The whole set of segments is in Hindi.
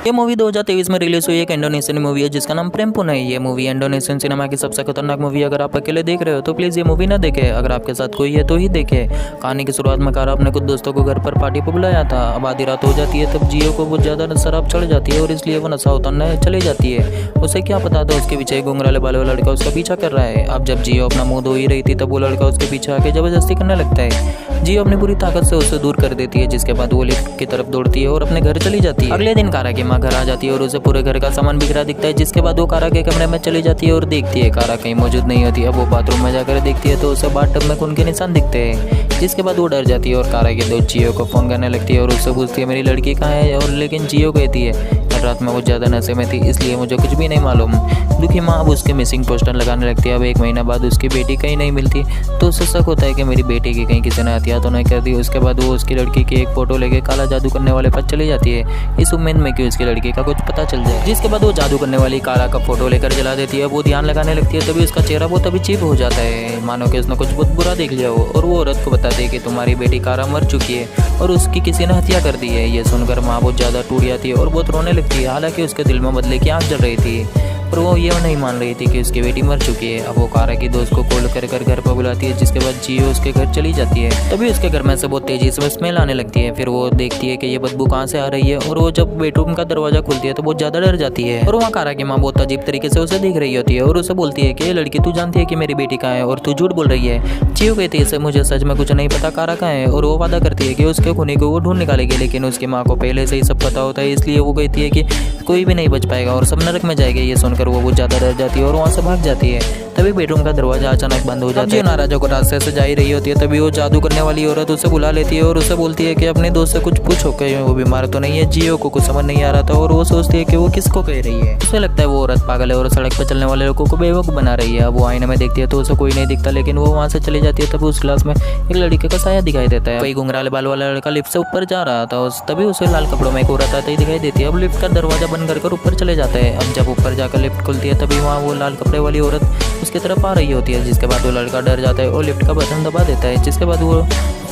ये मूवी 2023 में रिलीज हुई एक इंडोनेशियन मूवी है जिसका नाम प्रेम पुनः है। ये मूवी इंडोनेशियन सिनेमा की सबसे खतरनाक मूवी है। अगर आप अकेले देख रहे हो तो प्लीज़ ये मूवी ना देखें। अगर आपके साथ कोई है तो ही देखें। कहानी की शुरुआत में कारा अपने कुछ दोस्तों को घर पर पार्टी पर बुलाया था। अब आधी रात हो जाती है तब जियो को बहुत ज़्यादा शराब चढ़ जाती है और इसलिए वो नशा उतारने चली जाती है। उसे क्या पता था उसके पीछे घुंघराले बाल वाला लड़का उसका पीछा कर रहा है। अब जब जियो अपना मुंह धो ही रही थी तब वो लड़का उसके पीछे आके जबरदस्ती करने लगता है। जियो अपनी पूरी ताकत से उसे दूर कर देती है जिसके बाद वो लिफ्ट की तरफ दौड़ती है और अपने घर चली जाती है। अगले दिन कारा की माँ घर आ जाती है और उसे पूरे घर का सामान बिखरा दिखता है जिसके बाद वो कारा के कमरे में चली जाती है और देखती है कारा कहीं मौजूद नहीं होती। अब वो बाथरूम में जाकर देखती है तो उसे बाथटब में खून के निशान दिखते हैं जिसके बाद वो डर जाती है और कारा के दोस्त जियो को फोन करने लगती है और उससे पूछती है मेरी लड़की कहाँ है। और लेकिन जियो कहती है रात में वो ज़्यादा नशे में थी इसलिए मुझे कुछ भी नहीं मालूम। दुखी माँ अब उसके मिसिंग पोस्टर लगाने लगती है। अब 1 महीना बाद उसकी बेटी कहीं नहीं मिलती तो उसे शक होता है कि मेरी बेटी की कहीं किसी ने हत्या तो नहीं कर दी। उसके बाद वो उसकी लड़की की एक फ़ोटो लेके काला जादू करने वाले पास चली जाती है इस उम्मीद में कि उसकी लड़की का कुछ पता चल जाए। जिसके बाद वो जादू करने वाली कारा का फोटो लेकर जला देती है। वो ध्यान लगाने लगती है तभी उसका चेहरा वो तभी चिप हो जाता है मानो कि उसने कुछ बहुत बुरा देख लिया हो। और वो औरत को बताती है कि तुम्हारी बेटी कारा मर चुकी है और उसकी किसी ने हत्या कर दी है। ये सुनकर माँ बहुत ज़्यादा टूट जाती है और बहुत रोने लगती है। हालांकि उसके दिल में बदले की आग जल रही थी पर वो ये नहीं मान रही थी कि उसकी बेटी मर चुकी है। अब वो कारा की दोस्त को कॉल कर घर पर बुलाती है जिसके बाद जियो उसके घर चली जाती है। तभी उसके घर में से बहुत तेजी से स्मेल आने लगती है। फिर वो देखती है कि ये बदबू कहाँ से आ रही है और वो जब बेडरूम का दरवाजा खुलती है तो बहुत ज़्यादा डर जाती है। और वहाँ कारा की माँ बहुत अजीब तरीके से उसे देख रही होती है और उसे बोलती है कि ये लड़की तू जानती है कि मेरी बेटी कहाँ है और तू झूठ बोल रही है। जियो कहती है मुझे सच में कुछ नहीं पता कारा कहाँ है और वो वादा करती है कि उसके खूनी को वो ढूंढ निकालेगी। लेकिन उसकी माँ को पहले से ही सब पता होता है इसलिए वो कहती है कि कोई भी नहीं बच पाएगा और सब नरक में जाएगा। ये सुनकर वो बहुत ज़्यादा डर जाती है और वहाँ से भाग जाती है। तभी बेडरूम का दरवाजा अचानक बंद हो जाता है। नाराजों को रास्ते से जा ही रही होती है तभी वो जादू करने वाली औरत उसे बुला लेती है और उसे बोलती है कि अपने दोस्त से कुछ पूछो कि वो बीमार तो नहीं है। जियो को कुछ समझ नहीं आ रहा था और वो सोचती है कि वो किसको कह रही है। उसे लगता है वो औरत पागल है और सड़क पर चलने वाले लोगों को बेवकूफ़ बना रही है। अब वो आईने में देखती है तो उसे कोई नहीं दिखता लेकिन वो वहाँ से चली जाती है। तभी उस क्लास में एक लड़के का साया दिखाई देता है। वही घुंघराले बाल वाला लड़का लिफ्ट से ऊपर जा रहा था तभी उसे लाल कपड़ों में एक औरत आती दिखाई देती है। अब लिफ्ट का दरवाजा बंद कर ऊपर चले जाता है। अब जब ऊपर जाकर लिफ्ट खुलती है तभी वहाँ वो लाल कपड़े वाली औरत उसकी तरफ आ रही होती है जिसके बाद वो लड़का डर जाता है और लिफ्ट का बटन दबा देता है जिसके बाद वो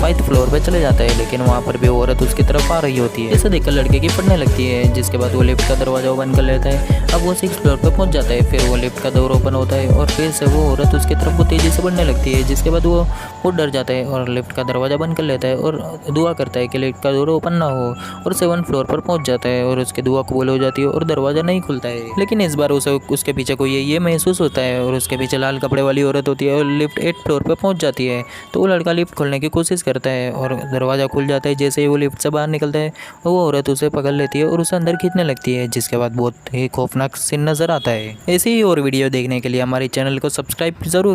5th फ्लोर पे चले जाता है। लेकिन वहाँ पर भी वो औरत उसकी तरफ आ रही होती है। इसे देखकर लड़के की पड़ने लगती है जिसके बाद वो लिफ्ट का दरवाजा बंद कर लेता है। अब वो 6th फ्लोर पे पहुँच जाता है। फिर वो लिफ्ट का डोर ओपन होता है और फिर से वो औरत उसकी तरफ वो तेज़ी से बढ़ने लगती है जिसके बाद वो डर जाता है और लिफ्ट का दरवाजा बंद कर लेता है और दुआ करता है कि लिफ्ट का डोर ओपन ना हो और 7th फ्लोर पर पहुँच जाता है और उसकी दुआ कबूल हो जाती है और दरवाज़ा नहीं खुलता है। लेकिन इस बार उसे उसके पीछे कोई ये महसूस होता है और उसके पीछे लाल कपड़े वाली औरत होती है और लिफ्ट 8th फ्लोर पर पहुँच जाती है। तो वो लड़का लिफ्ट खोलने की कोशिश करता है और दरवाज़ा खुल जाता है। जैसे ही वो लिफ्ट से बाहर निकलता है वो औरत उसे पकड़ लेती है और उसे अंदर खींचने लगती है जिसके बाद बहुत ही खौफनाक सीन नज़र आता है। ऐसे ही और वीडियो देखने के लिए हमारे चैनल को सब्सक्राइब ज़रूर